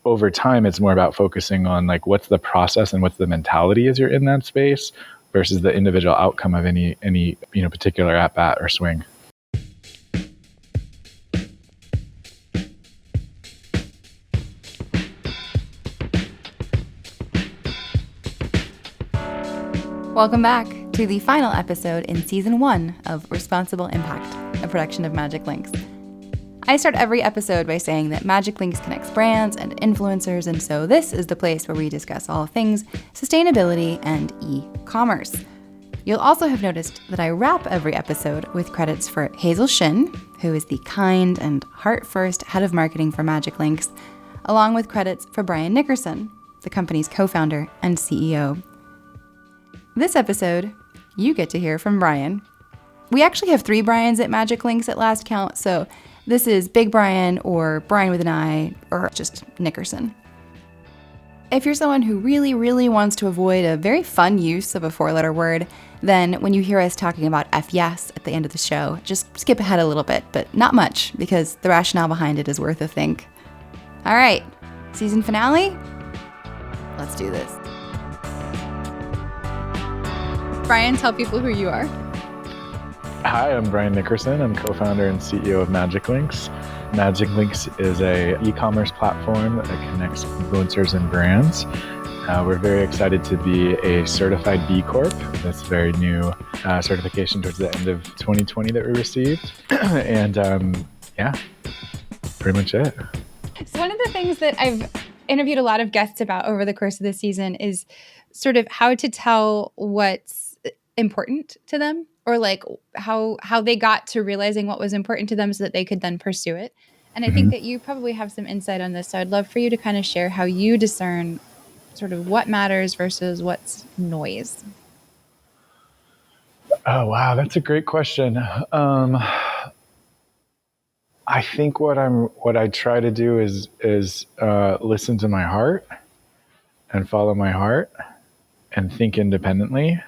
over time, it's more about focusing on like what's the process and what's the mentality as you're in that space versus the individual outcome of any particular at bat or swing. Welcome back to the final episode in Season 1 of Responsible Impact, a production of MagicLinks. I start every episode by saying that MagicLinks connects brands and influencers, and so this is the place where we discuss all things sustainability and e-commerce. You'll also have noticed that I wrap every episode with credits for Hazel Shin, who is the kind and heart-first head of marketing for MagicLinks, along with credits for Brian Nickerson, the company's co-founder and CEO. This episode, you get to hear from Brian. We actually have 3 Brians at MagicLinks at last count, so this is Big Brian or Brian with an I or just Nickerson. If you're someone who really, really wants to avoid a very fun use of a 4-letter word, then when you hear us talking about F-yes at the end of the show, just skip ahead a little bit, but not much, because the rationale behind it is worth a think. All right, season finale? Let's do this. Brian, tell people who you are. Hi, I'm Brian Nickerson. I'm co-founder and CEO of MagicLinks. MagicLinks is a e-commerce platform that connects influencers and brands. We're very excited to be a certified B Corp. That's a very new certification towards the end of 2020 that we received. And pretty much it. So one of the things that I've interviewed a lot of guests about over the course of the season is sort of how to tell what's important to them, or like how they got to realizing what was important to them so that they could then pursue it. And I think that you probably have some insight on this. So I'd love for you to kind of share how you discern sort of what matters versus what's noise. Oh, wow. That's a great question. I think what I try to do is listen to my heart and follow my heart and think independently.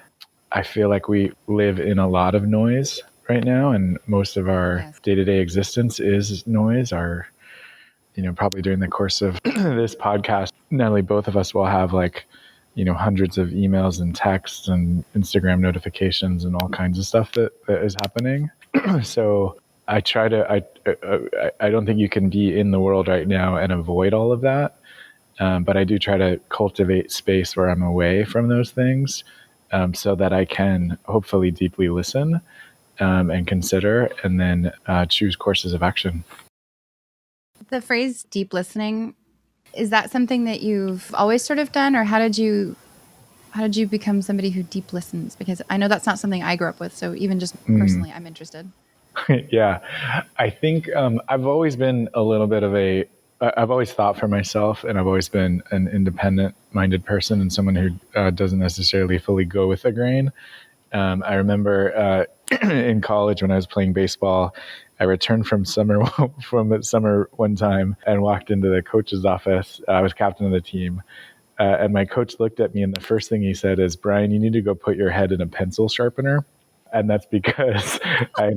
I feel like we live in a lot of noise right now, and most of our day-to-day existence is noise. Probably during the course of this podcast, not only both of us will have hundreds of emails and texts and Instagram notifications and all kinds of stuff that is happening. So I try to, I don't think you can be in the world right now and avoid all of that. But I do try to cultivate space where I'm away from those things. So that I can hopefully deeply listen and consider, and then choose courses of action. The phrase deep listening, is that something that you've always sort of done, or how did you become somebody who deep listens? Because I know that's not something I grew up with. So even just personally, I'm interested. Yeah, I think I've always been a little bit of I've always thought for myself, and I've always been an independent-minded person and someone who doesn't necessarily fully go with the grain. I remember in college when I was playing baseball, I returned from summer one time and walked into the coach's office. I was captain of the team, and my coach looked at me, and the first thing he said is, "Brian, you need to go put your head in a pencil sharpener." And that's because I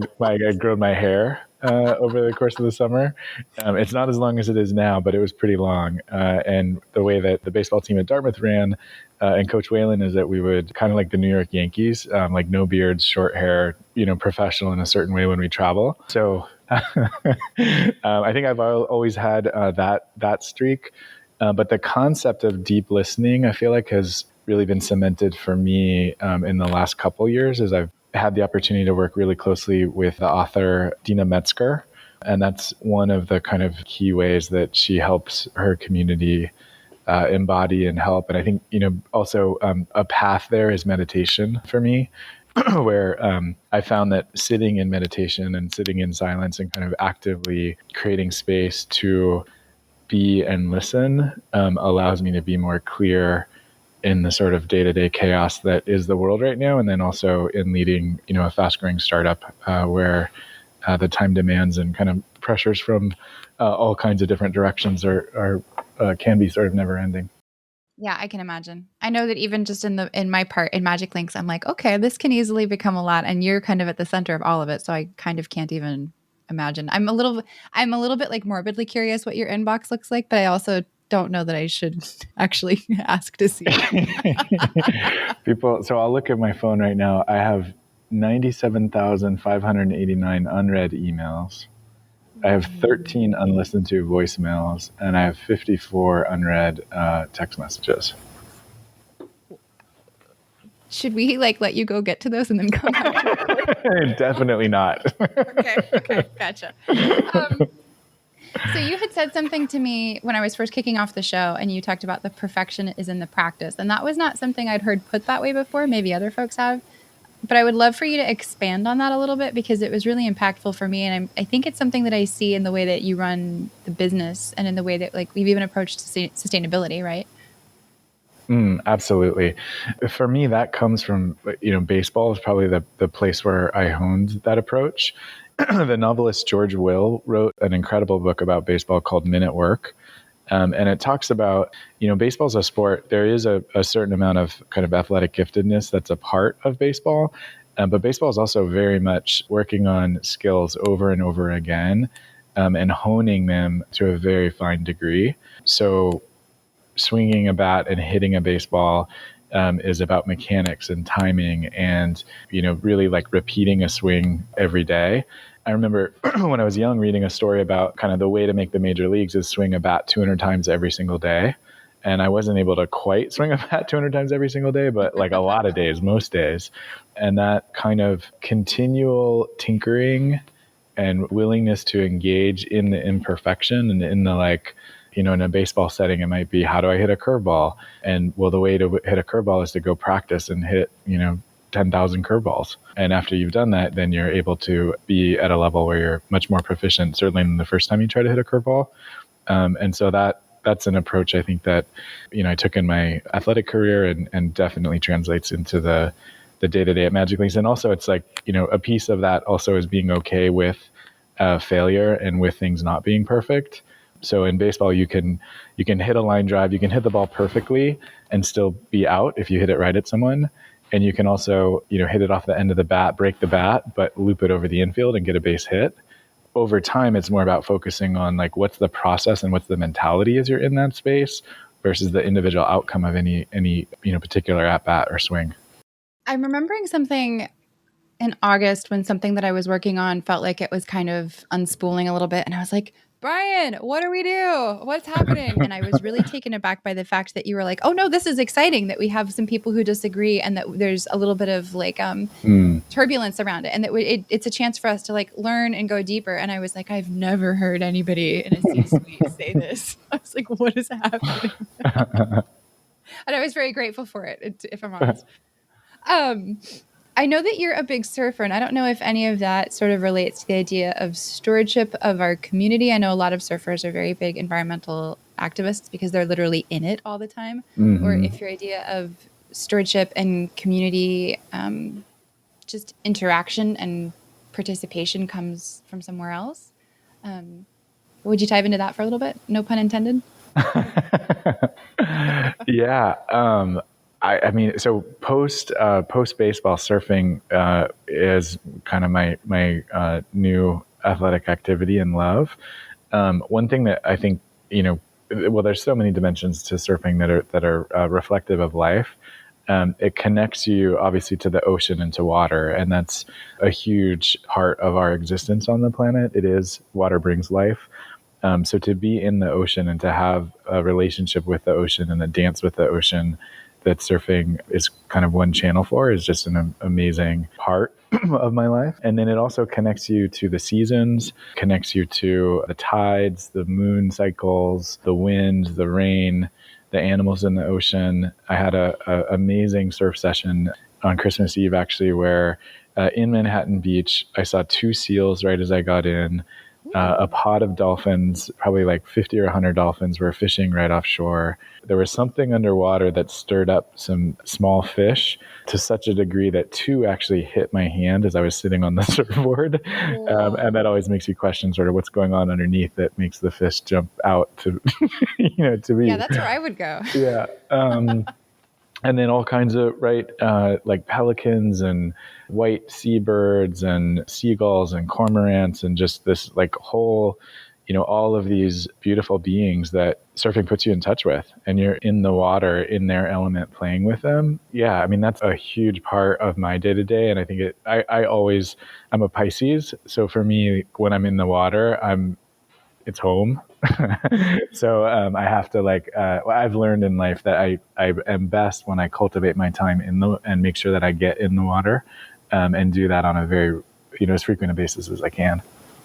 grown my hair over the course of the summer. It's not as long as it is now, but it was pretty long. And the way that the baseball team at Dartmouth ran, and Coach Whalen, is that we would kind of like the New York Yankees, like no beards, short hair, professional in a certain way when we travel. So I think I've always had that streak. But the concept of deep listening, I feel like, has really been cemented for me in the last couple years as I've had the opportunity to work really closely with the author Dina Metzger. And that's one of the kind of key ways that she helps her community embody and help. And I think, also a path there is meditation for me, where I found that sitting in meditation and sitting in silence and kind of actively creating space to be and listen allows me to be more clear in the sort of day-to-day chaos that is the world right now. And then also in leading, a fast-growing startup where the time demands and kind of pressures from all kinds of different directions are can be sort of never-ending. Yeah, I can imagine. I know that even just in my part in MagicLinks, I'm like, okay, this can easily become a lot, and you're kind of at the center of all of it. So I kind of can't even imagine. I'm a little bit like morbidly curious what your inbox looks like, but I also don't know that I should actually ask to see. People, so I'll look at my phone right now. I have 97,589 unread emails. I have 13 unlistened to voicemails, and I have 54 unread text messages. Should we let you go get to those and then come back? Definitely not. Okay, gotcha. So you had said something to me when I was first kicking off the show, and you talked about the perfection is in the practice. And that was not something I'd heard put that way before. Maybe other folks have. But I would love for you to expand on that a little bit, because it was really impactful for me. And I think it's something that I see in the way that you run the business and in the way that we've even approached sustainability, right? Absolutely. For me, that comes from, baseball is probably the place where I honed that approach. The novelist George Will wrote an incredible book about baseball called Men at Work. And it talks about, baseball is a sport. There is a certain amount of kind of athletic giftedness that's a part of baseball. But baseball is also very much working on skills over and over again, and honing them to a very fine degree. So swinging a bat and hitting a baseball is about mechanics and timing and, really repeating a swing every day. I remember when I was young reading a story about kind of the way to make the major leagues is swing a bat 200 times every single day. And I wasn't able to quite swing a bat 200 times every single day, but a lot of days, most days. And that kind of continual tinkering and willingness to engage in the imperfection and in the in a baseball setting, it might be, how do I hit a curveball? And well, the way to hit a curveball is to go practice and hit, 10,000 curveballs. And after you've done that, then you're able to be at a level where you're much more proficient, certainly than the first time you try to hit a curveball. And so that's an approach I think that, I took in my athletic career and definitely translates into the day-to-day at MagicLinks. And also it's a piece of that also is being okay with failure and with things not being perfect. So in baseball, you can hit a line drive, you can hit the ball perfectly and still be out if you hit it right at someone. And you can also, hit it off the end of the bat, break the bat, but loop it over the infield and get a base hit. Over time, it's more about focusing on what's the process and what's the mentality as you're in that space versus the individual outcome of any particular at bat or swing. I'm remembering something in August when something that I was working on felt like it was kind of unspooling a little bit. And I was like, Brian, what do we do? What's happening? And I was really taken aback by the fact that you were like, oh no, this is exciting that we have some people who disagree and that there's a little bit of turbulence around it. And that it's a chance for us to learn and go deeper. And I was like, I've never heard anybody in a C-suite say this. I was like, what is happening? And I was very grateful for it, if I'm honest. I know that you're a big surfer, and I don't know if any of that sort of relates to the idea of stewardship of our community. I know a lot of surfers are very big environmental activists because they're literally in it all the time. Mm-hmm. Or if your idea of stewardship and community, just interaction and participation comes from somewhere else. Would you dive into that for a little bit? No pun intended. Yeah. I mean, so post baseball, surfing is kind of my new athletic activity and love. One thing that I think, there's so many dimensions to surfing that are reflective of life. It connects you obviously to the ocean and to water, and that's a huge part of our existence on the planet. It is water brings life. So to be in the ocean and to have a relationship with the ocean and a dance with the ocean that surfing is kind of one channel for is just an amazing part of my life. And then it also connects you to the seasons, connects you to the tides, the moon cycles, the wind, the rain, the animals in the ocean. I had a amazing surf session on Christmas Eve, actually, where in Manhattan Beach, I saw 2 seals right as I got in. A pod of dolphins, probably 50 or 100 dolphins, were fishing right offshore. There was something underwater that stirred up some small fish to such a degree that 2 actually hit my hand as I was sitting on the surfboard. And that always makes you question sort of what's going on underneath that makes the fish jump out to, to me. Yeah, that's where I would go. Yeah. And then all kinds of, pelicans and white seabirds and seagulls and cormorants and just this whole all of these beautiful beings that surfing puts you in touch with, and you're in the water, in their element, playing with them. Yeah, I mean, that's a huge part of my day to day. And I think I'm a Pisces. So for me, when I'm in the water, it's home. So I have to I've learned in life that I am best when I cultivate my time and make sure that I get in the water, and do that on a very, as frequent a basis as I can.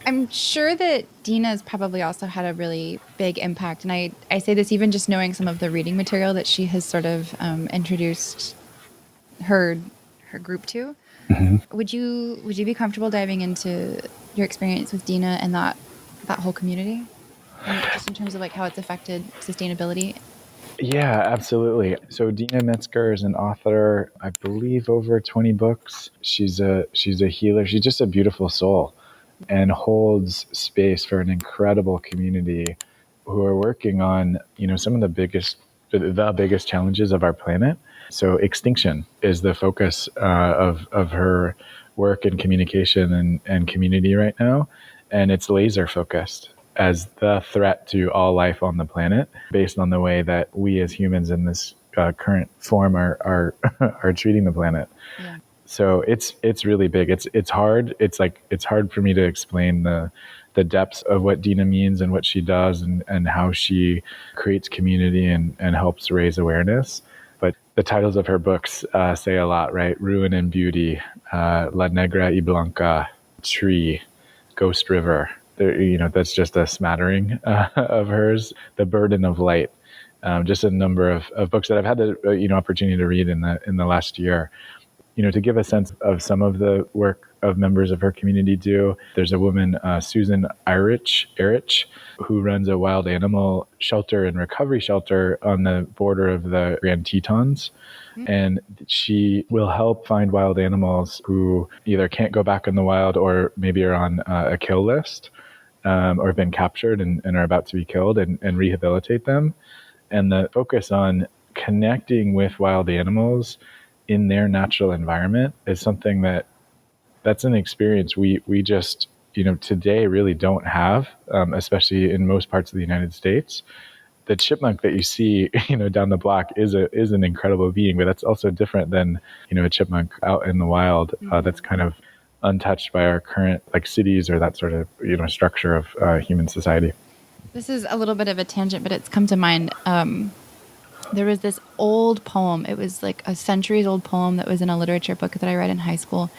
I'm sure that Dina's probably also had a really big impact. And I say this even just knowing some of the reading material that she has sort of introduced her group to. Mm-hmm. Would you be comfortable diving into your experience with Dina and that whole community? And just in terms of like how it's affected sustainability? Yeah, absolutely. So Dina Metzger is an author, I believe over 20 books. She's a healer. She's just a beautiful soul and holds space for an incredible community who are working on, some of the biggest challenges of our planet. So extinction is the focus of her work and communication and community right now. And it's laser focused as the threat to all life on the planet, based on the way that we as humans in this current form are are treating the planet. Yeah. So it's really big. It's hard. It's hard for me to explain the depths of what Dina means and what she does and how she creates community and helps raise awareness. But the titles of her books say a lot, right? Ruin and Beauty, La Negra y Blanca, Tree, Ghost River. That's just a smattering of hers. The Burden of Light. Just a number of books that I've had the opportunity to read in the last year. To give a sense of some of the work of members of her community do, there's a woman, Susan Erich, who runs a wild animal shelter and recovery shelter on the border of the Grand Tetons. And she will help find wild animals who either can't go back in the wild or maybe are on a kill list, or have been captured and are about to be killed, and rehabilitate them. And the focus on connecting with wild animals in their natural environment is something that's an experience we just today really don't have, especially in most parts of the United States. The chipmunk that you see down the block is an incredible being, but that's also different than a chipmunk out in the wild. That's kind of untouched by our current cities or that sort of structure of human society. This is a little bit of a tangent, but it's come to mind. There was this old poem. It was like a centuries old poem that was in a literature book that I read in high school.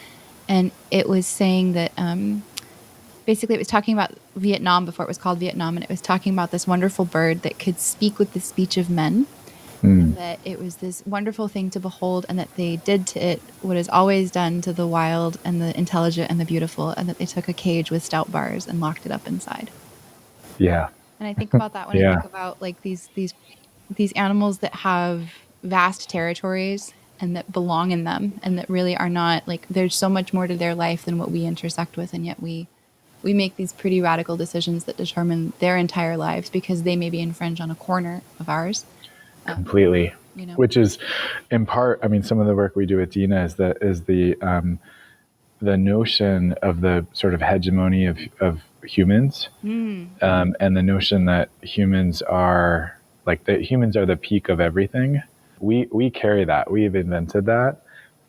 And it was saying that basically it was talking about Vietnam before it was called Vietnam. And it was talking about this wonderful bird that could speak with the speech of men. And that it was this wonderful thing to behold, and that they did to it what is always done to the wild and the intelligent and the beautiful, and that they took a cage with stout bars and locked it up inside. Yeah. And I think about that when I think about like these animals that have vast territories and that belong in them, and that really are not like, there's so much more to their life than what we intersect with. And yet we make these pretty radical decisions that determine their entire lives because they maybe infringe on a corner of ours. Completely. Which is in part, I mean, some of the work we do with Dina is the notion of the sort of hegemony of humans, and the notion that humans are the peak of everything. We carry that. We've invented that,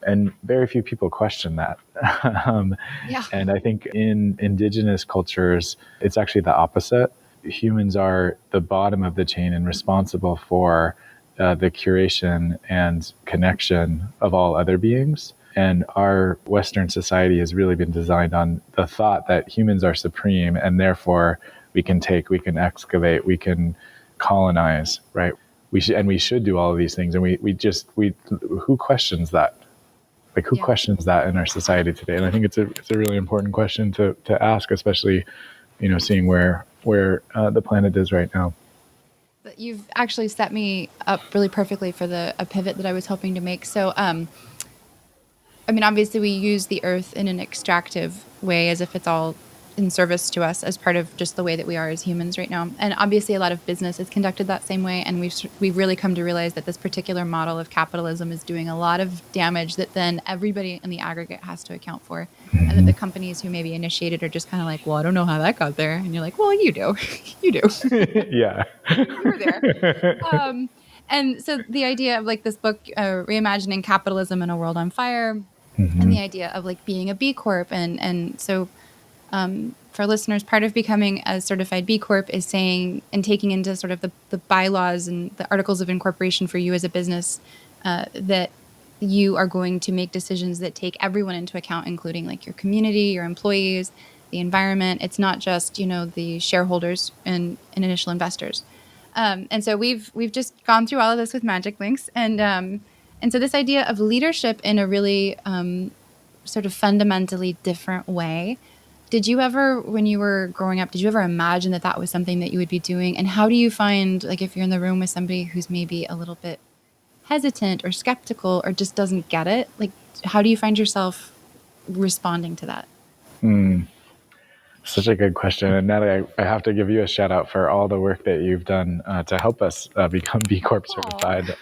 and very few people question that. And I think in indigenous cultures, it's actually the opposite. Humans are the bottom of the chain and responsible for the curation and connection of all other beings. And our Western society has really been designed on the thought that humans are supreme, and therefore we can excavate, we can colonize, right? We should do all of these things. And who questions that? Who questions that in our society today? And I think it's a really important question to ask, especially, seeing where the planet is right now. But you've actually set me up really perfectly for a pivot that I was hoping to make. So, I mean, obviously we use the earth in an extractive way as if it's all in service to us as part of just the way that we are as humans right now. And obviously a lot of business is conducted that same way. And we've really come to realize that this particular model of capitalism is doing a lot of damage that then everybody in the aggregate has to account for. Mm-hmm. And that the companies who maybe initiated are just kind of like, well, I don't know how that got there. And you're like, well, you do. You do. Yeah. You were there. And so the idea of like this book, Reimagining Capitalism in a World on Fire, Mm-hmm. and the idea of like being a B Corp. And so for listeners, part of becoming a certified B Corp is saying and taking into sort of the bylaws and the articles of incorporation for you as a business that you are going to make decisions that take everyone into account, including like your community, your employees, the environment. It's not just, the shareholders and initial investors. And so we've just gone through all of this with MagicLinks. And so this idea of leadership in a really sort of fundamentally different way. Did you ever, when you were growing up, did you ever imagine that was something that you would be doing? And how do you find, like, if you're in the room with somebody who's maybe a little bit hesitant or skeptical or just doesn't get it, like, how do you find yourself responding to that? Such a good question. And Natalie, I have to give you a shout out for all the work that you've done to help us become B Corp certified.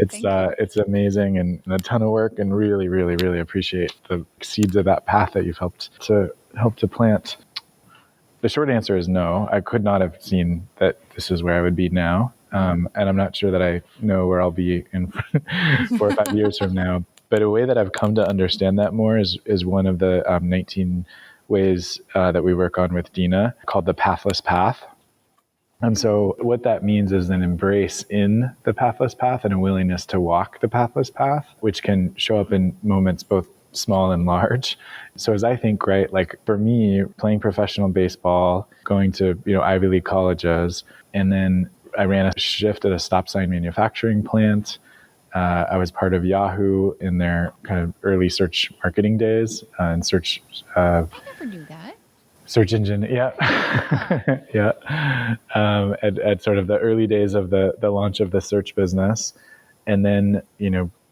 It's amazing and a ton of work, and really, really, really appreciate the seeds of that path that you've helped to plant. The short answer is no. I could not have seen that this is where I would be now. And I'm not sure that I know where I'll be in 4 or 5 years from now. But a way that I've come to understand that more is one of the 19 ways that we work on with Dina, called the pathless path. And so what that means is an embrace in the pathless path and a willingness to walk the pathless path, which can show up in moments both small and large. So as I think, right, like for me, playing professional baseball, going to, Ivy League colleges, and then I ran a shift at a stop sign manufacturing plant. I was part of Yahoo in their kind of early search marketing days and search. I never knew that. Search engine, yeah. Yeah. At sort of the early days of the launch of the search business. And then,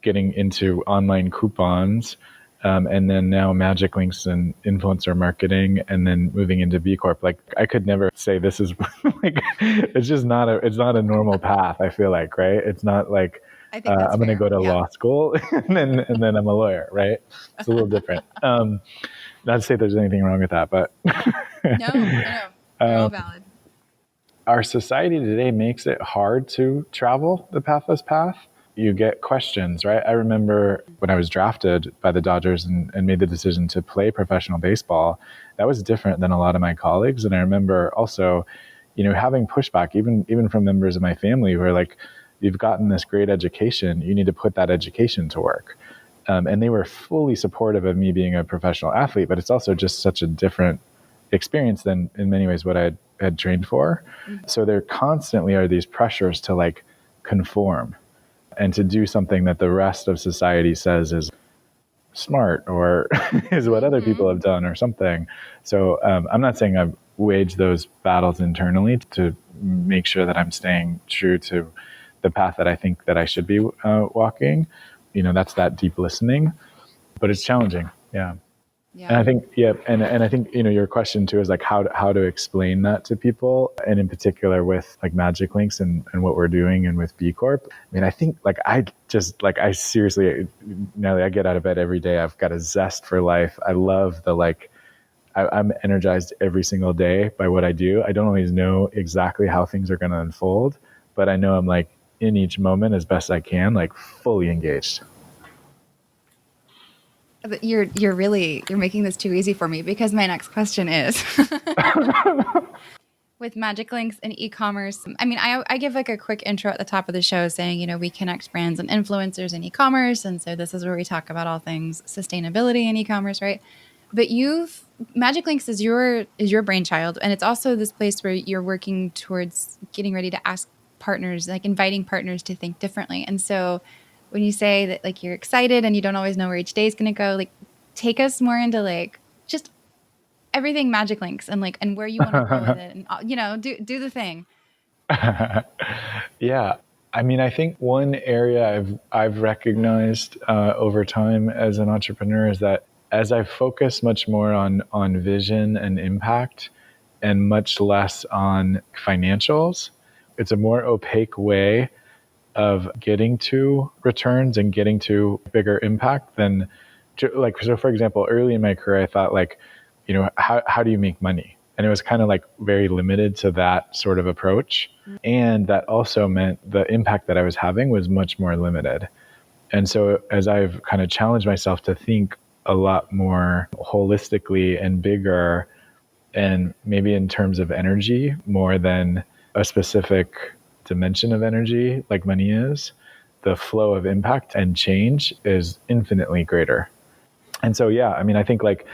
getting into online coupons. And then now MagicLinks and influencer marketing, and then moving into B Corp. Like, I could never say this is like, it's not a normal path. I feel like, right? It's not like, I think that's I'm going to go to yeah. law school and then I'm a lawyer, right? It's a little different. Not to say there's anything wrong with that, but No, they're all valid. Our society today makes it hard to travel the pathless path. You get questions, right? I remember when I was drafted by the Dodgers and made the decision to play professional baseball, that was different than a lot of my colleagues. And I remember also, having pushback, even from members of my family who are like, you've gotten this great education, you need to put that education to work. And they were fully supportive of me being a professional athlete, but it's also just such a different experience than in many ways what I had trained for. Mm-hmm. So there constantly are these pressures to like conform and to do something that the rest of society says is smart or is what other people have done or something. So I'm not saying I've waged those battles internally to make sure that I'm staying true to the path that I think that I should be walking. That's that deep listening, but it's challenging. Yeah. And I think, and I think, your question too is like how to explain that to people, and in particular with like MagicLinks and what we're doing and with B Corp. I mean, I think I seriously, now that I get out of bed every day, I've got a zest for life. I love I'm energized every single day by what I do. I don't always know exactly how things are going to unfold, but I know I'm like in each moment as best I can, like fully engaged. You're making this too easy for me, because my next question is with MagicLinks and e-commerce. I mean, I give like a quick intro at the top of the show saying, we connect brands and influencers in e-commerce. And so this is where we talk about all things sustainability in e-commerce, right? But MagicLinks is your brainchild. And it's also this place where you're working towards getting ready to ask partners, like inviting partners to think differently. And so when you say that like you're excited and you don't always know where each day is going to go, like take us more into like just everything MagicLinks and where you want to go with it, and do the thing. Yeah, I mean, I think one area I've recognized over time as an entrepreneur is that as I focus much more on vision and impact and much less on financials, it's a more opaque way of getting to returns and getting to bigger impact than like, so for example, early in my career, I thought like, how do you make money? And it was kind of like very limited to that sort of approach. And that also meant the impact that I was having was much more limited. And so as I've kind of challenged myself to think a lot more holistically and bigger, and maybe in terms of energy more than a specific dimension of energy like money is, the flow of impact and change is infinitely greater. And so, yeah, I mean, I think like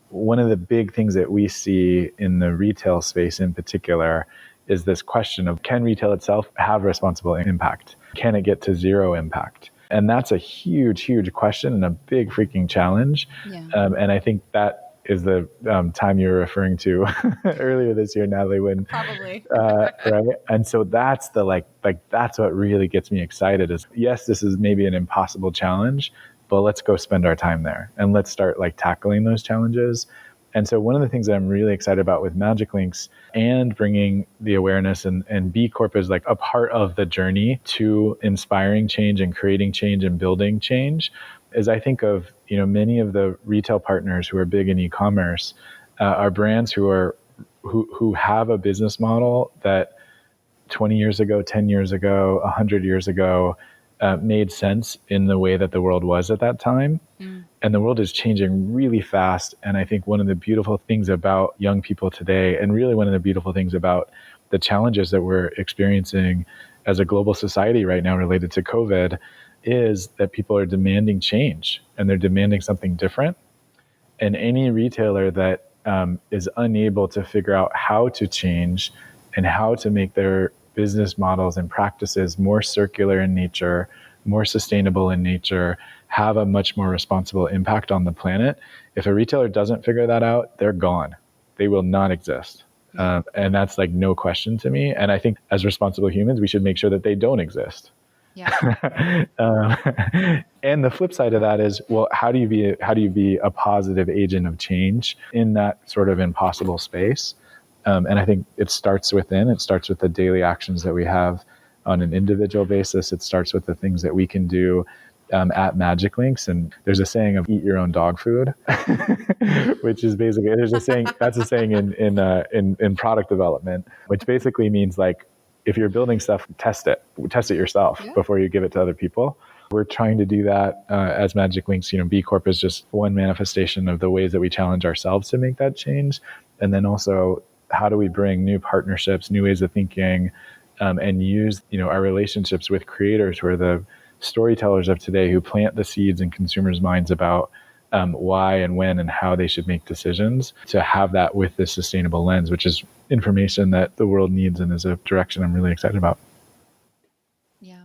one of the big things that we see in the retail space in particular is this question of, can retail itself have responsible impact? Can it get to zero impact? And that's a huge, huge question and a big freaking challenge. Yeah. And I think that is the time you were referring to earlier this year, Natalie, when Probably. right. And so that's the that's what really gets me excited is, yes, this is maybe an impossible challenge, but let's go spend our time there and let's start like tackling those challenges. And so one of the things that I'm really excited about with MagicLinks and bringing the awareness and B Corp is like a part of the journey to inspiring change and creating change and building change is I think of, many of the retail partners who are big in e-commerce are brands who have a business model that 20 years ago, 10 years ago, 100 years ago made sense in the way that the world was at that time. And the world is changing really fast. And I think one of the beautiful things about young people today, and really one of the beautiful things about the challenges that we're experiencing as a global society right now related to COVID, is that people are demanding change and they're demanding something different. And any retailer that is unable to figure out how to change and how to make their business models and practices more circular in nature, more sustainable in nature, have a much more responsible impact on the planet. If a retailer doesn't figure that out, they're gone. They will not exist. And that's like no question to me. And I think as responsible humans, we should make sure that they don't exist. Yeah. And the flip side of that is, well, how do you be a positive agent of change in that sort of impossible space? And I think it starts within. It starts with the daily actions that we have on an individual basis. It starts with the things that we can do at MagicLinks. And there's a saying of eat your own dog food, which is basically, that's a saying in product development, which basically means like, if you're building stuff, test it yourself before you give it to other people. We're trying to do that as MagicLinks. B Corp is just one manifestation of the ways that we challenge ourselves to make that change. And then also, how do we bring new partnerships, new ways of thinking, and use our relationships with creators who are the storytellers of today, who plant the seeds in consumers' minds about why and when and how they should make decisions, to have that with this sustainable lens, which is information that the world needs and is a direction I'm really excited about. Yeah.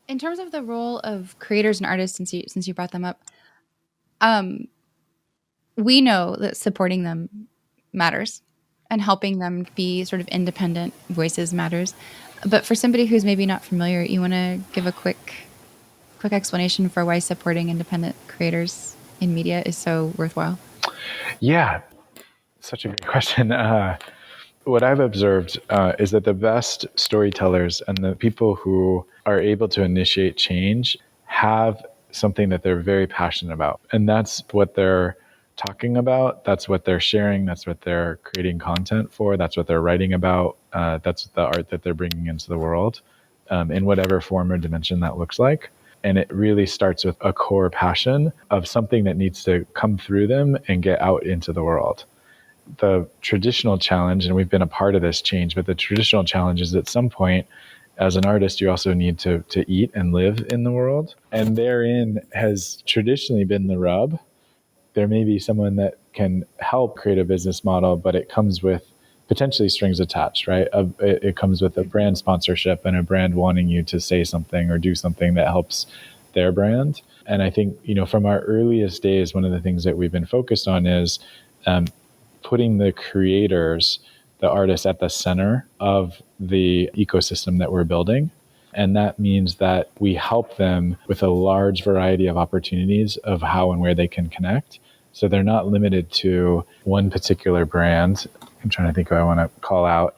In terms of the role of creators and artists, since you brought them up, we know that supporting them matters and helping them be sort of independent voices matters. But for somebody who's maybe not familiar, you want to give a quick explanation for why supporting independent creators in media is so worthwhile? Yeah, such a great question. What I've observed is that the best storytellers and the people who are able to initiate change have something that they're very passionate about. And that's what they're talking about. That's what they're sharing. That's what they're creating content for. That's what they're writing about. That's the art that they're bringing into the world in whatever form or dimension that looks like. And it really starts with a core passion of something that needs to come through them and get out into the world. The traditional challenge, and we've been a part of this change, but the traditional challenge is at some point, as an artist, you also need to eat and live in the world. And therein has traditionally been the rub. There may be someone that can help create a business model, but it comes with potentially strings attached, right? It comes with a brand sponsorship and a brand wanting you to say something or do something that helps their brand. And I think, from our earliest days, one of the things that we've been focused on is putting the creators, the artists, at the center of the ecosystem that we're building. And that means that we help them with a large variety of opportunities of how and where they can connect. So they're not limited to one particular brand. I'm trying to think who I want to call out.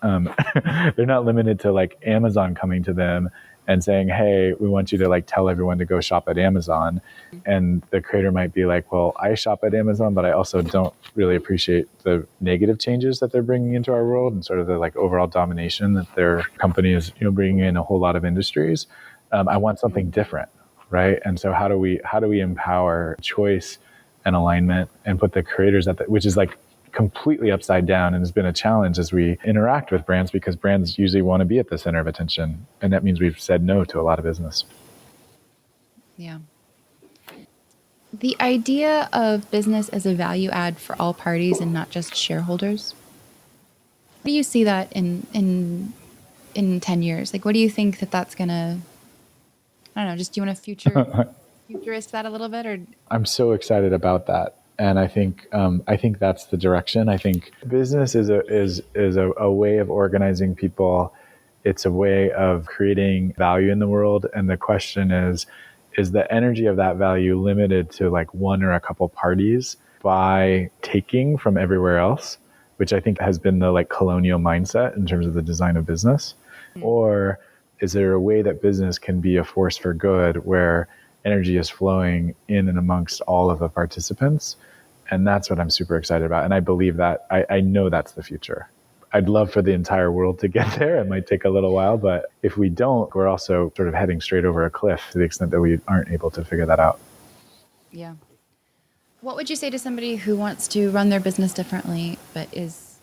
They're not limited to like Amazon coming to them and saying, hey, we want you to like tell everyone to go shop at Amazon. And the creator might be like, well, I shop at Amazon, but I also don't really appreciate the negative changes that they're bringing into our world and sort of the like overall domination that their company is, bringing in a whole lot of industries. I want something different, right? And so how do we empower choice and alignment and put the creators at which is like completely upside down and has been a challenge as we interact with brands, because brands usually want to be at the center of attention. And that means we've said no to a lot of business. Yeah. The idea of business as a value add for all parties and not just shareholders. How do you see that in 10 years? Like, what do you think that's going to, I don't know, just do you want to futurist that a little bit? Or I'm so excited about that. And I think that's the direction. I think business is a way of organizing people. It's a way of creating value in the world. And the question is the energy of that value limited to like one or a couple parties by taking from everywhere else, which I think has been the like colonial mindset in terms of the design of business? Mm-hmm. Or is there a way that business can be a force for good where energy is flowing in and amongst all of the participants? And that's what I'm super excited about. And I believe that, I know that's the future. I'd love for the entire world to get there. It might take a little while, but if we don't, we're also sort of heading straight over a cliff to the extent that we aren't able to figure that out. Yeah. What would you say to somebody who wants to run their business differently, but is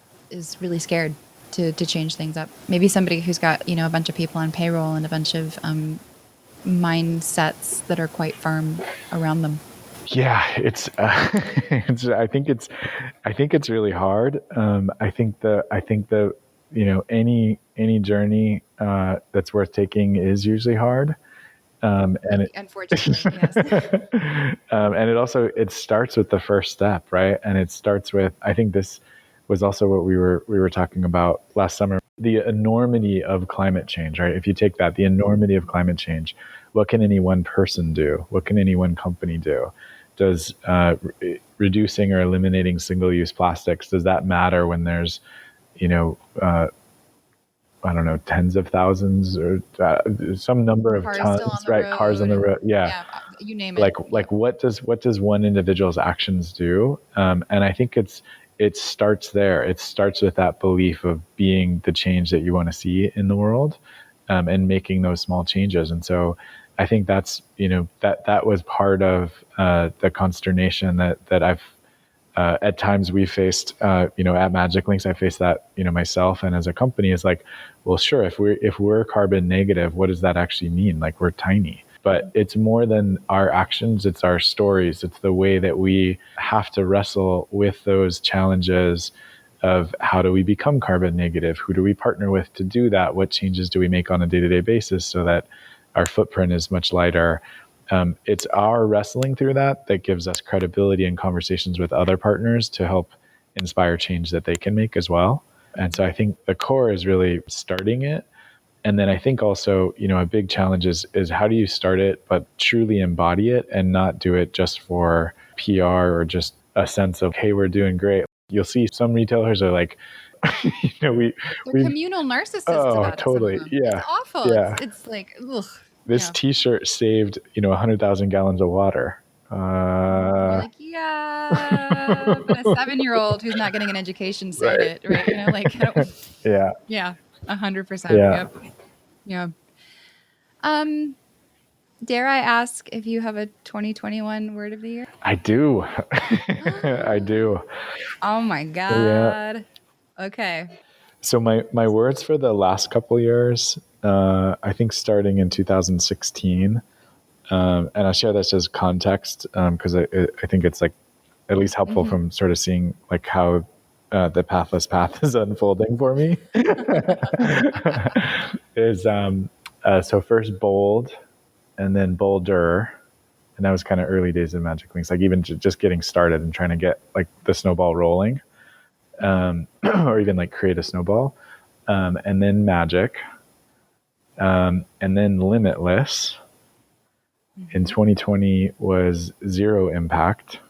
really scared to change things up? Maybe somebody who's got, a bunch of people on payroll and a bunch of mindsets that are quite firm around them. Yeah, I think it's really hard. I think the any journey that's worth taking is usually hard. Unfortunately, yes. And it starts with the first step, right? And it starts with, I think this was also what we were talking about last summer, the enormity of climate change, right? If you take that, the enormity of climate change, what can any one person do? What can any one company do? Does reducing or eliminating single-use plastics, does that matter when there's, I don't know, tens of thousands or some number of tons, right? Cars on the road. Yeah. You name it. Like what does one individual's actions do? And I think it starts there. It starts with that belief of being the change that you want to see in the world, and making those small changes. And so I think that's, that was part of the consternation that I've, at times we faced, at MagicLinks, I faced that, myself and as a company is like, well, sure, if we're carbon negative, what does that actually mean? Like, we're tiny, but it's more than our actions. It's our stories. It's the way that we have to wrestle with those challenges of how do we become carbon negative? Who do we partner with to do that? What changes do we make on a day-to-day basis so that our footprint is much lighter? It's our wrestling through that gives us credibility in conversations with other partners to help inspire change that they can make as well. And so I think the core is really starting it. And then I think also, a big challenge is how do you start it, but truly embody it and not do it just for PR or just a sense of, hey, we're doing great. You'll see some retailers are like, they're communal narcissists. Oh, about totally. It, yeah. It's awful. Yeah. It's like, ugh. This T-shirt saved, 100,000 gallons of water. You're like, yeah, but a 7-year-old who's not getting an education said it, right? Yeah. Yeah, 100%. Yep. Yeah. Dare I ask if you have a 2021 word of the year? I do. I do. Oh my God. Yeah. Okay. So my words for the last couple of years, I think starting in 2016, and I'll share this as context because I think it's like at least helpful from sort of seeing like how the pathless path is unfolding for me. Is so first bold, and then bolder, and that was kind of early days of MagicLinks, like even just getting started and trying to get like the snowball rolling, or even like create a snowball, and then magic, and then limitless. In 2020 was zero impact,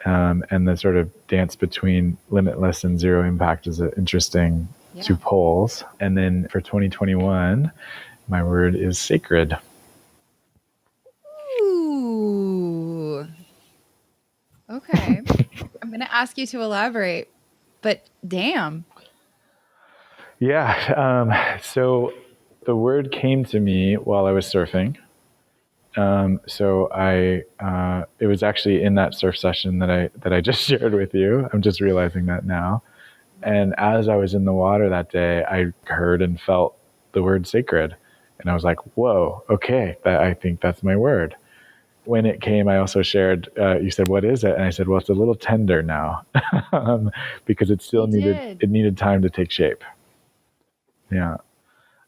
And the sort of dance between limitless and zero impact is interesting two poles. And then for 2021, my word is sacred. Ooh. Okay. I'm going to ask you to elaborate, but damn. Yeah. So the word came to me while I was surfing. It was actually in that surf session that I just shared with you. I'm just realizing that now. And as I was in the water that day, I heard and felt the word sacred. And I was like, whoa, okay, I think that's my word. When it came, I also shared, you said, what is it? And I said, well, it's a little tender now because it still needed time to take shape. Yeah.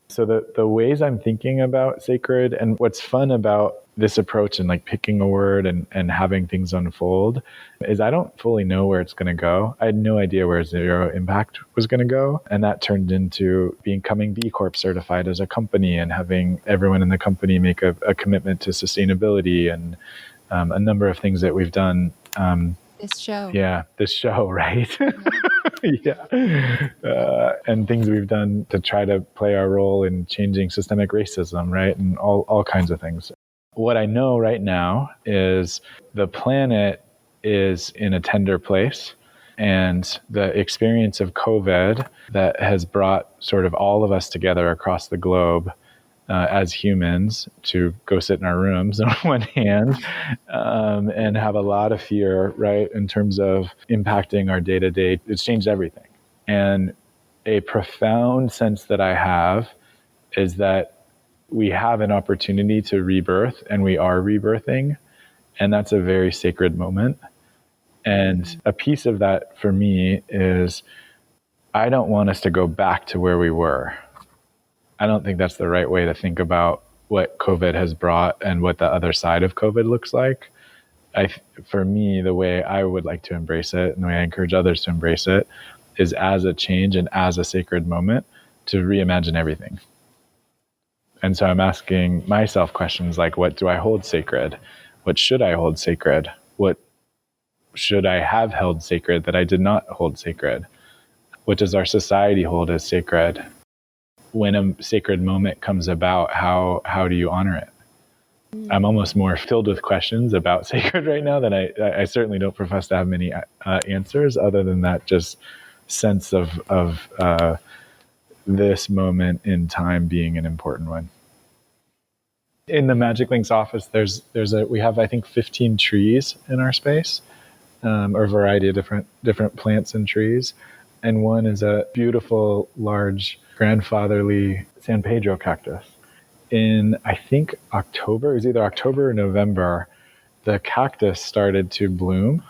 So the ways I'm thinking about sacred, and what's fun about this approach and like picking a word and having things unfold is I don't fully know where it's going to go. I had no idea where zero impact was going to go. And that turned into becoming B Corp certified as a company and having everyone in the company make a commitment to sustainability and a number of things that we've done. This show. Yeah, this show, right? Yeah. And things we've done to try to play our role in changing systemic racism, right? And all kinds of things. What I know right now is the planet is in a tender place. And the experience of COVID that has brought sort of all of us together across the globe as humans to go sit in our rooms on one hand and have a lot of fear, right, in terms of impacting our day-to-day. It's changed everything. And a profound sense that I have is that we have an opportunity to rebirth, and we are rebirthing. And that's a very sacred moment. And a piece of that for me is I don't want us to go back to where we were. I don't think that's the right way to think about what COVID has brought and what the other side of COVID looks like. For me, the way I would like to embrace it and the way I encourage others to embrace it is as a change and as a sacred moment to reimagine everything. And so I'm asking myself questions like, what do I hold sacred? What should I hold sacred? What should I have held sacred that I did not hold sacred? What does our society hold as sacred? When a sacred moment comes about, how do you honor it? I'm almost more filled with questions about sacred right now than I certainly don't profess to have many answers other than that just sense of this moment in time being an important one. In the MagicLinks office, we have, I think, 15 trees in our space, or a variety of different plants and trees. And one is a beautiful, large, grandfatherly San Pedro cactus. In, I think, October, it was either October or November, the cactus started to bloom.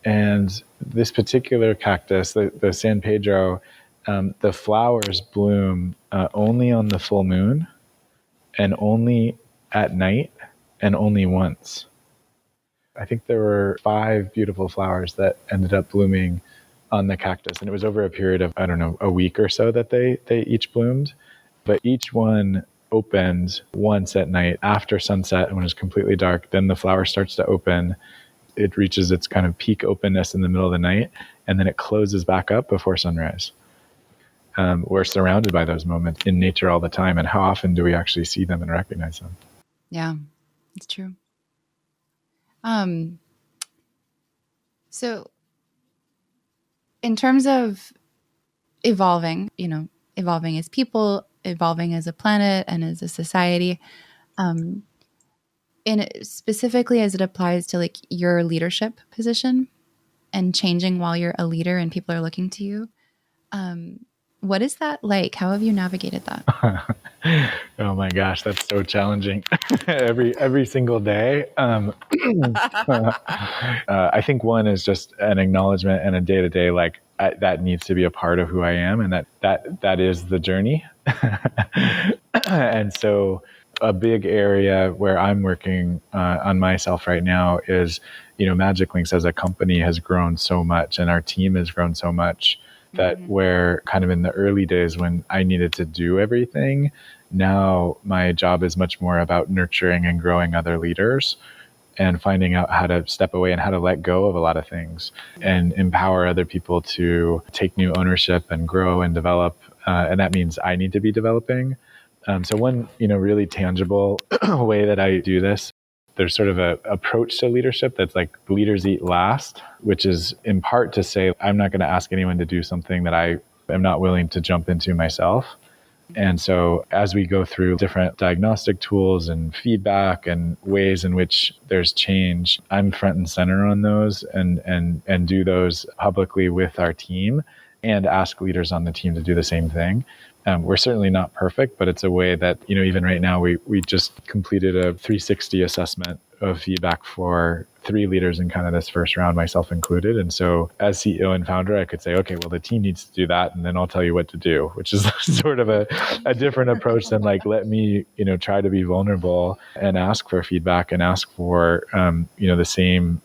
And this particular cactus, the San Pedro, the flowers bloom only on the full moon and only at night and only once. I think there were 5 beautiful flowers that ended up blooming on the cactus. And it was over a period of, I don't know, a week or so that they each bloomed. But each one opened once at night after sunset and when it's completely dark. Then the flower starts to open. It reaches its kind of peak openness in the middle of the night, and then it closes back up before sunrise. We're surrounded by those moments in nature all the time. And how often do we actually see them and recognize them? Yeah, it's true. So in terms of evolving as people, evolving as a planet and as a society, and specifically as it applies to like your leadership position and changing while you're a leader and people are looking to you, what is that like? How have you navigated that? Oh my gosh, that's so challenging. every single day. I think one is just an acknowledgement and a day-to-day, like that needs to be a part of who I am, and that is the journey. And so a big area where I'm working on myself right now is, MagicLinks as a company has grown so much, and our team has grown so much that we're kind of in the early days when I needed to do everything. Now my job is much more about nurturing and growing other leaders. and finding out how to step away and how to let go of a lot of things and empower other people to take new ownership and grow and develop. And that means I need to be developing. So one, really tangible way that I do this, there's sort of a approach to leadership that's like leaders eat last, which is in part to say, I'm not going to ask anyone to do something that I am not willing to jump into myself. And so as we go through different diagnostic tools and feedback and ways in which there's change, I'm front and center on those and do those publicly with our team and ask leaders on the team to do the same thing. We're certainly not perfect, but it's a way that, even right now, we just completed a 360 assessment of feedback for 3 leaders in kind of this first round, myself included. And so as CEO and founder, I could say, okay, well, the team needs to do that. And then I'll tell you what to do, which is sort of a different approach than like, let me, try to be vulnerable and ask for feedback and ask for, the same,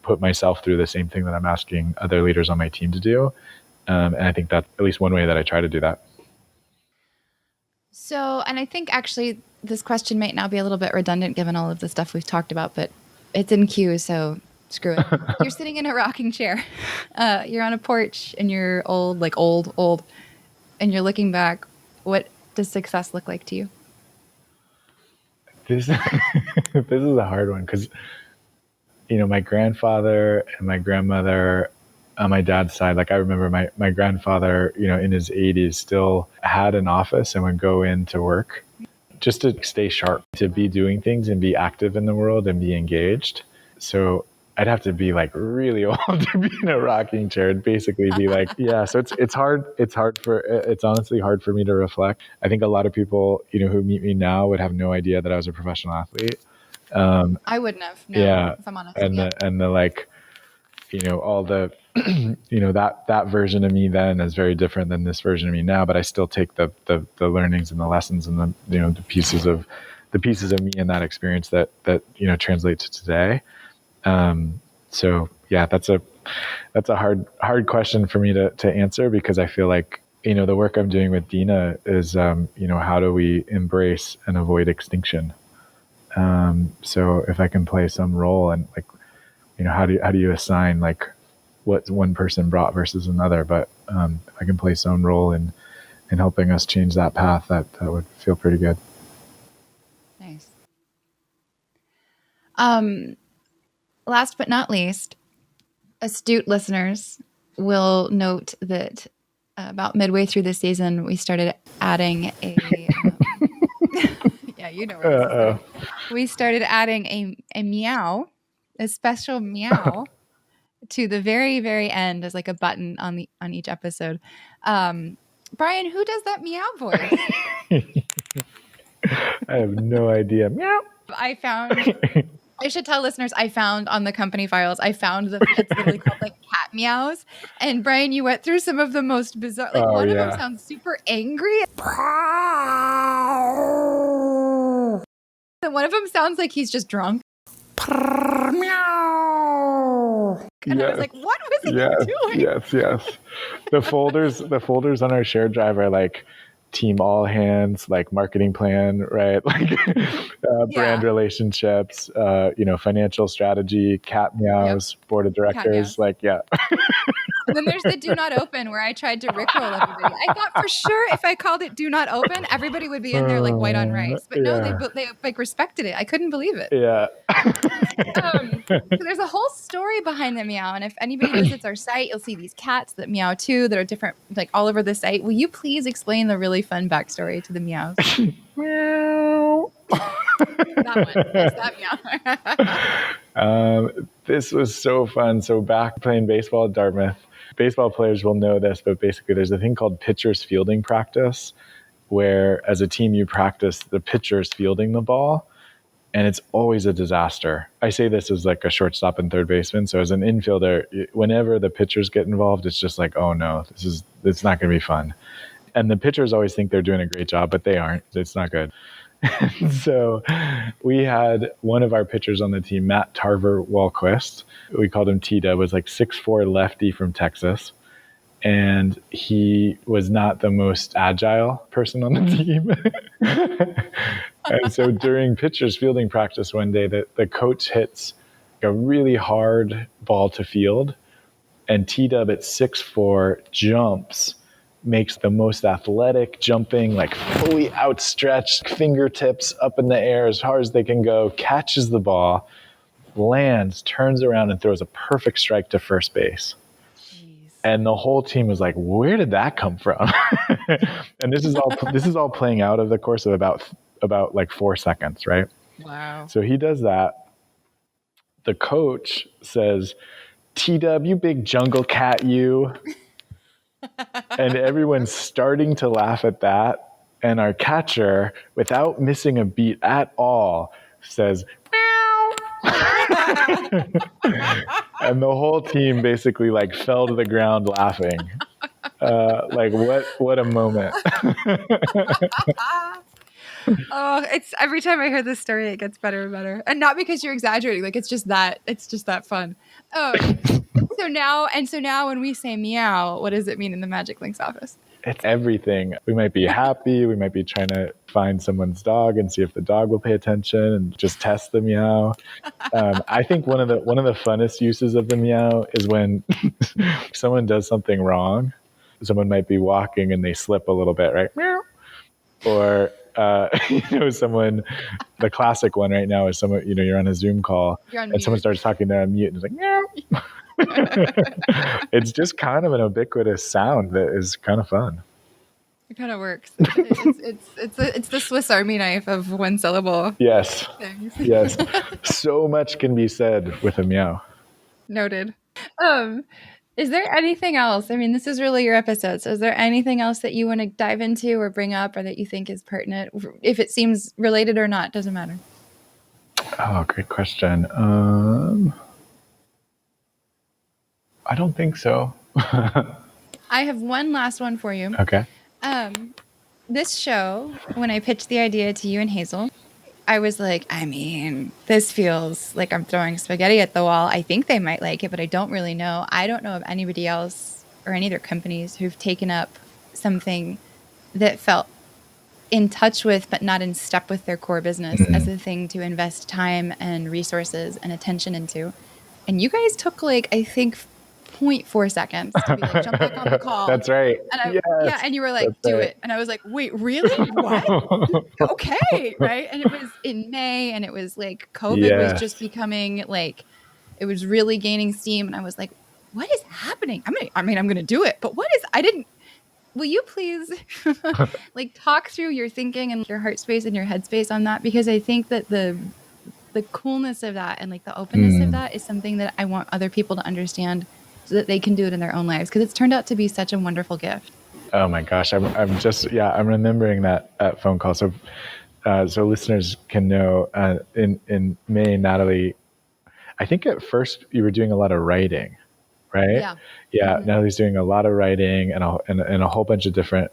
put myself through the same thing that I'm asking other leaders on my team to do. And I think that's at least one way that I try to do that. So, and I think actually this question might now be a little bit redundant given all of the stuff we've talked about, but it's in queue, so screw it. You're sitting in a rocking chair. You're on a porch and you're old, and you're looking back. What does success look like to you? This is a hard one because, my grandfather and my grandmother on my dad's side, like I remember my grandfather, in his 80s still had an office and would go in to work just to stay sharp, to be doing things and be active in the world and be engaged. So I'd have to be like really old to be in a rocking chair and basically be like, yeah. So it's hard. It's honestly hard for me to reflect. I think a lot of people, who meet me now would have no idea that I was a professional athlete. I wouldn't have, no, if I'm honest. And the like, all the, that version of me then is very different than this version of me now, but I still take the learnings and the lessons and the pieces of me in that experience that translate to today. So yeah, that's a hard question for me to answer because I feel like, the work I'm doing with Dina is, how do we embrace and avoid extinction? So if I can play some role and like, how do you assign like what one person brought versus another? But if I can play some role in helping us change that path, that would feel pretty good. Nice. Last but not least, astute listeners will note that about midway through the season, we started adding a. Yeah, you know where this is going. We started adding a meow. A special meow to the very, very end as like a button on each episode. Brian, who does that meow voice? I have no idea. Meow. I should tell listeners, I found on the company files, it's literally called like cat meows. And Brian, you went through some of the most bizarre, like one of them sounds super angry. And one of them sounds like he's just drunk. Meow. And I was like, what was he doing? Yes. The folders on our shared drive are like team all hands, like marketing plan, right? Like brand relationships, financial strategy, cat meows, board of directors, like, yeah. And then there's the do not open where I tried to rickroll everybody. I thought for sure if I called it do not open, everybody would be in there like white on rice. But no, they like respected it. I couldn't believe it. Yeah. So there's a whole story behind the meow. And if anybody visits our site, you'll see these cats that meow too, that are different, like all over the site. Will you please explain the really fun backstory to the meows? Meow. That one. It's that meow. This was so fun. So back playing baseball at Dartmouth, baseball players will know this, but basically there's a thing called pitcher's fielding practice, where as a team you practice the pitcher's fielding the ball, and it's always a disaster. I say this as like a shortstop and third baseman. So as an infielder, whenever the pitchers get involved, it's just like, oh no, it's not going to be fun. And the pitchers always think they're doing a great job, but they aren't. It's not good. So we had one of our pitchers on the team, Matt Tarver Walquist. We called him Tita, was like 6'4" lefty from Texas. And he was not the most agile person on the team. And so during pitchers fielding practice one day, the coach hits a really hard ball to field, and T-Dub at 6'4" jumps, makes the most athletic jumping, like fully outstretched, fingertips up in the air as hard as they can go, catches the ball, lands, turns around, and throws a perfect strike to first base. Jeez. And the whole team was like, where did that come from? And this is all playing out over the course of about like 4 seconds, right? Wow. So he does that. The coach says, T-Dub, you big jungle cat, you. And everyone's starting to laugh at that. And our catcher, without missing a beat at all, says, meow. And the whole team basically like fell to the ground laughing. Like what a moment. Oh, it's every time I hear this story, it gets better and better. And not because you're exaggerating, like it's just that fun. So now when we say meow, what does it mean in the MagicLinks office? It's everything. We might be happy. We might be trying to find someone's dog and see if the dog will pay attention and just test the meow. I think one of the funnest uses of the meow is when someone does something wrong. Someone might be walking and they slip a little bit, right? Meow. Or someone. The classic one right now is someone. You're on a Zoom call and someone starts talking. They're on mute and it's like meow. It's just kind of an ubiquitous sound that is kind of fun. It kind of works. It's the Swiss Army knife of one syllable. Yes. Things. Yes. So much can be said with a meow. Noted. Is there anything else? I mean, this is really your episode. So is there anything else that you want to dive into or bring up or that you think is pertinent? If it seems related or not, doesn't matter. Oh, great question. I don't think so. I have one last one for you. Okay. This show, when I pitched the idea to you and Hazel, I was like, I mean, this feels like I'm throwing spaghetti at the wall. I think they might like it, but I don't really know. I don't know of anybody else or any other companies who've taken up something that felt in touch with, but not in step with their core business as a thing to invest time and resources and attention into. And you guys took I think 0.4 seconds to be like, jump back on the call. That's right. And and you were like, do it. And I was like, wait, really? What? Okay. Right. And it was in May and it was like COVID was just becoming it was really gaining steam. And I was like, what is happening? I'm going to do it. But will you please talk through your thinking and your heart space and your head space on that? Because I think that the coolness of that and the openness of that is something that I want other people to understand so that they can do it in their own lives. Because it's turned out to be such a wonderful gift. Oh my gosh. I'm remembering that phone call. So listeners can know, in May, Natalie, I think at first you were doing a lot of writing, right? Yeah. Mm-hmm. Natalie's doing a lot of writing and a whole bunch of different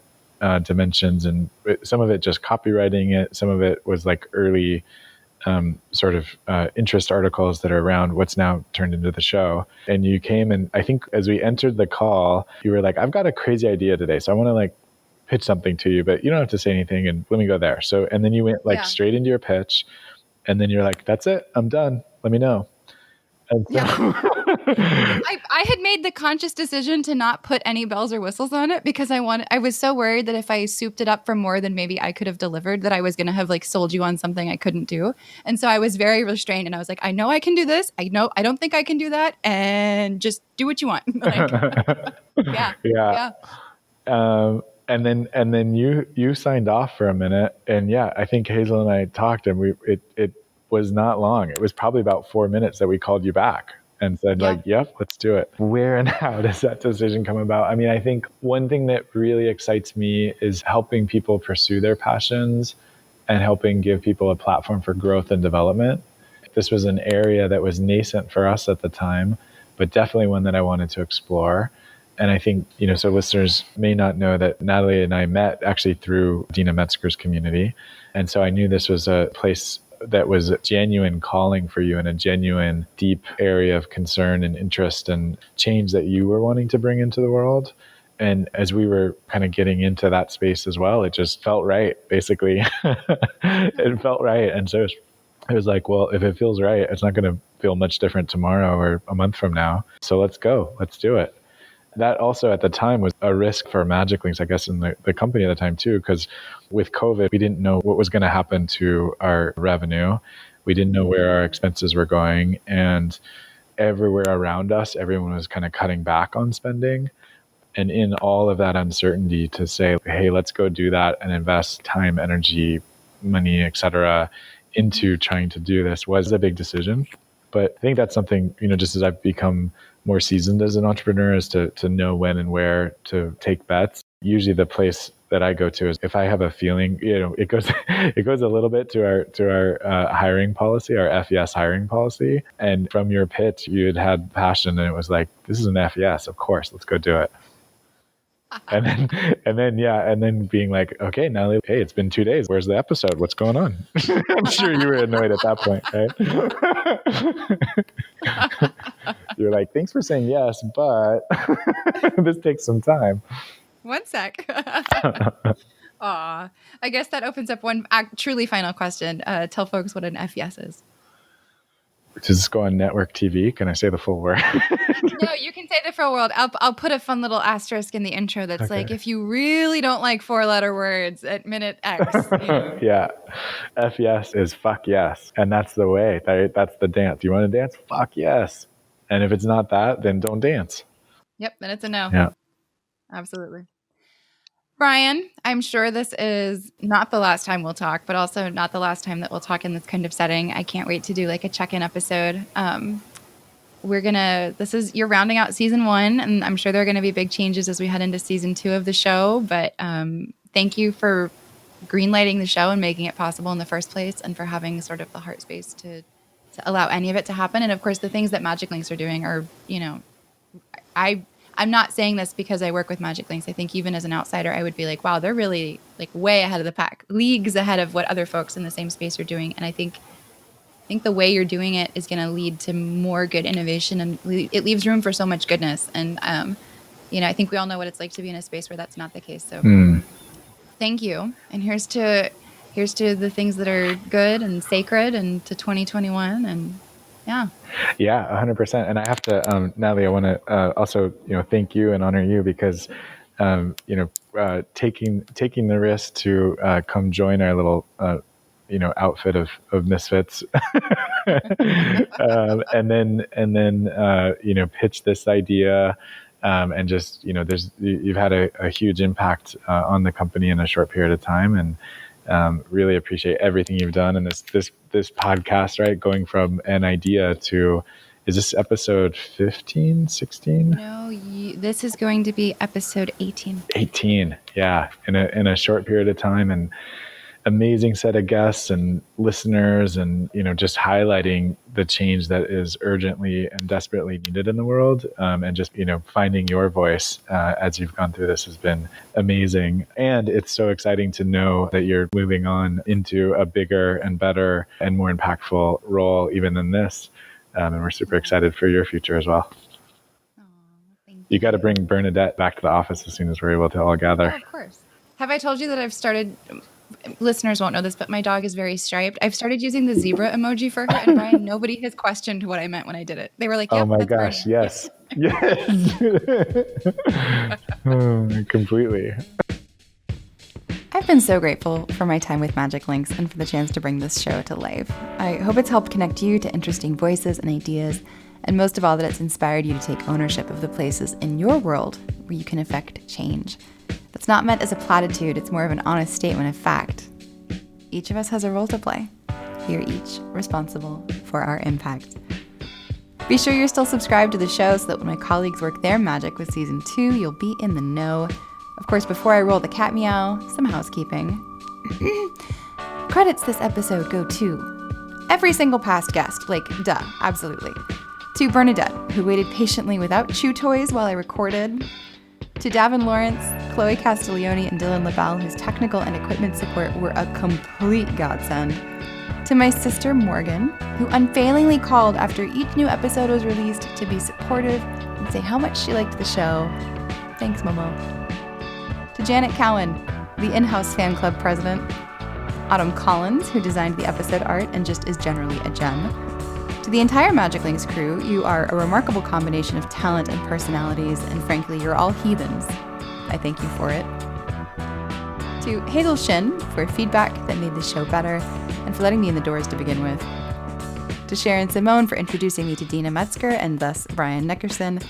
dimensions, and some of it just copywriting it. Some of it was early interest articles that are around what's now turned into the show. And you came, and I think as we entered the call, you were like, I've got a crazy idea today. So I want to pitch something to you, but you don't have to say anything, and let me go there. So, and then you went straight into your pitch, and then you're like, that's it, I'm done. Let me know. And so I had made the conscious decision to not put any bells or whistles on it because I was so worried that if I souped it up for more than maybe I could have delivered, that I was going to have sold you on something I couldn't do. And so I was very restrained, and I was like, I know I can do this. I don't think I can do that. And just do what you want. Yeah. And then you signed off for a minute, and I think Hazel and I talked, and it was not long. It was probably about 4 minutes that we called you back and said yep, let's do it. Where and how does that decision come about? I mean, I think one thing that really excites me is helping people pursue their passions and helping give people a platform for growth and development. This was an area that was nascent for us at the time, but definitely one that I wanted to explore. And I think, so listeners may not know that Natalie and I met actually through Dina Metzger's community. And so I knew this was a place that was a genuine calling for you and a genuine deep area of concern and interest and change that you were wanting to bring into the world. And as we were kind of getting into that space as well, it just felt right, basically. It felt right. And so it was like, well, if it feels right, it's not going to feel much different tomorrow or a month from now. So let's go. Let's do it. That also at the time was a risk for MagicLinks, I guess, in the company at the time too, because with COVID, we didn't know what was going to happen to our revenue. We didn't know where our expenses were going. And everywhere around us, everyone was kind of cutting back on spending. And in all of that uncertainty to say, hey, let's go do that and invest time, energy, money, et cetera, into trying to do this was a big decision. But I think that's something, just as I've become more seasoned as an entrepreneur, is to know when and where to take bets. Usually the place that I go to is if I have a feeling, it goes a little bit to our hiring policy, our FES hiring policy. And from your pitch, you had passion, and it was like, this is an FES, of course, let's go do it. And then being like, okay, now, hey, it's been 2 days. Where's the episode? What's going on? I'm sure you were annoyed at that point, right? You're like, thanks for saying yes, but this takes some time. 1 sec. Aw, I guess that opens up one truly final question. Tell folks what an FES is. Does this go on network TV? Can I say the full word? No, you can say the full word. I'll put a fun little asterisk in the intro that's like, if you really don't like 4-letter words at minute X. Yeah. FES is fuck yes. And that's the way. That's the dance. You want to dance? Fuck yes. And if it's not that, then don't dance. Yep, then it's a no. Yeah. Absolutely. Brian, I'm sure this is not the last time we'll talk, but also not the last time that we'll talk in this kind of setting. I can't wait to do like a check-in episode. You're rounding out season 1, and I'm sure there are going to be big changes as we head into season 2 of the show. But thank you for greenlighting the show and making it possible in the first place, and for having sort of the heart space to allow any of it to happen. And of course, the things that MagicLinks are doing are, I'm not saying this because I work with MagicLinks. I think even as an outsider, I would be like, wow, they're really like way ahead of the pack, leagues ahead of what other folks in the same space are doing. And I think the way you're doing it is going to lead to more good innovation, and it leaves room for so much goodness. And, I think we all know what it's like to be in a space where that's not the case. So thank you. And here's to the things that are good and sacred, and to 2021. And yeah, 100%. And I have to, Natalie, I want to also, thank you and honor you because, taking the risk to come join our little, outfit of misfits, and then pitch this idea, and just, you've had a huge impact on the company in a short period of time, and really appreciate everything you've done. And this podcast, right, going from an idea to, is this episode 15, 16? No, this is going to be episode 18. 18, yeah, in a short period of time, and amazing set of guests and listeners, and just highlighting the change that is urgently and desperately needed in the world, and just finding your voice as you've gone through this has been amazing. And it's so exciting to know that you're moving on into a bigger and better and more impactful role even than this, and we're super excited for your future as well. Thank you. You got to bring Bernadette back to the office as soon as we're able to all gather. Oh, of course. Have I told you that I've started? Listeners won't know this, but my dog is very striped. I've started using the zebra emoji for her, and Brian, nobody has questioned what I meant when I did it. They were like, yep, oh my that's gosh, Bernie. yes. Yes. Completely. I've been so grateful for my time with MagicLinks and for the chance to bring this show to life. I hope it's helped connect you to interesting voices and ideas, and most of all, that it's inspired you to take ownership of the places in your world where you can affect change. That's not meant as a platitude, it's more of an honest statement of fact. Each of us has a role to play. We are each responsible for our impact. Be sure you're still subscribed to the show so that when my colleagues work their magic with season 2, you'll be in the know. Of course, before I roll the cat meow, some housekeeping. Credits this episode go to every single past guest, like, duh, absolutely. To Bernadette, who waited patiently without chew toys while I recorded. To Davin Lawrence, Chloe Castiglione, and Dylan LaBelle, whose technical and equipment support were a complete godsend. To my sister Morgan, who unfailingly called after each new episode was released to be supportive and say how much she liked the show. Thanks, Momo. To Janet Cowan, the in-house fan club president. Autumn Collins, who designed the episode art and just is generally a gem. To the entire MagicLinks crew, you are a remarkable combination of talent and personalities, and frankly, you're all heathens. I thank you for it. To Hazel Shin for feedback that made the show better, and for letting me in the doors to begin with. To Sharon Simone for introducing me to Dina Metzger and thus Brian Nickerson,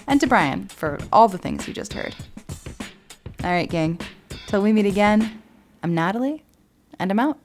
and to Brian for all the things you just heard. All right, gang. Till we meet again, I'm Natalie, and I'm out.